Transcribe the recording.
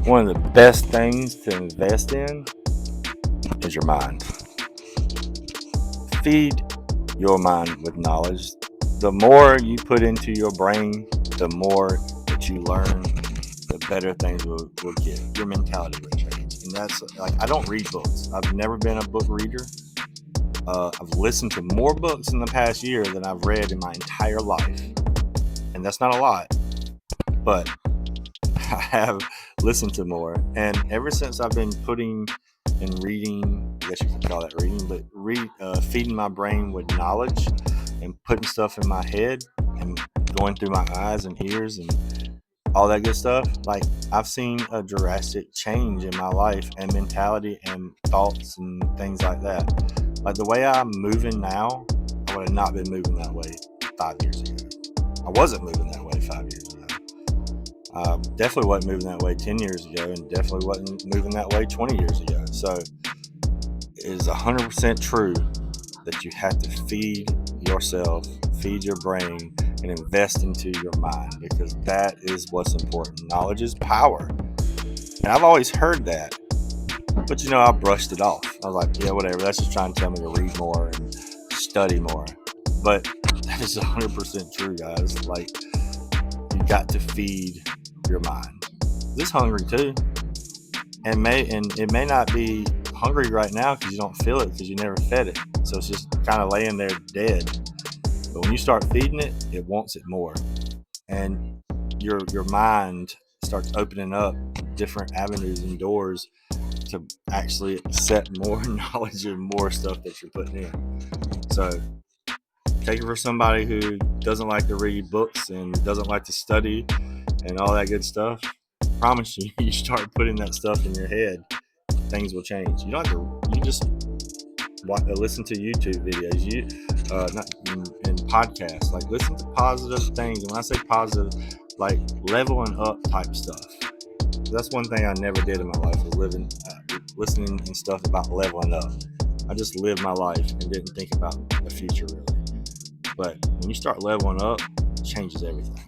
One of the best things to invest in is your mind. Feed your mind with knowledge. The more you put into your brain, the more that you learn, the better things will get. Your mentality will change. And that's like, I don't read books. I've never been a book reader. I've listened to more books in the past year than I've read in my entire life. And that's not a lot, but I have listened to more. And ever since I've been putting and reading, I guess you could call that reading, but feeding my brain with knowledge and putting stuff in my head and going through my eyes and ears and all that good stuff, like I've seen a drastic change in my life and mentality and thoughts and things like that. Like the way I'm moving now, I would have not been moving that way 5 years ago. I wasn't moving that way 5 years ago. Definitely wasn't moving that way 10 years ago, and definitely wasn't moving that way 20 years ago. So it is 100% true that you have to feed yourself, feed your brain, and invest into your mind, because that is what's important. Knowledge is power. And I've always heard that, but I brushed it off. I was like, yeah, whatever. That's just trying to tell me to read more and study more. But that is 100% true, guys. Like, you got to feed your mind. It's hungry too, and it may not be hungry right now because you don't feel it because you never fed it. So it's just kind of laying there dead. But when you start feeding it, it wants it more, and your mind starts opening up different avenues and doors to actually accept more knowledge and more stuff that you're putting in. So take it for somebody who doesn't like to read books and doesn't like to study and all that good stuff. I promise you, you start putting that stuff in your head, things will change. You don't have to. You just listen to YouTube videos. Not in podcasts. Like, listen to positive things. And when I say positive, like leveling up type stuff. That's one thing I never did in my life, was listening and stuff about leveling up. I just lived my life and didn't think about the future really. But when you start leveling up, it changes everything.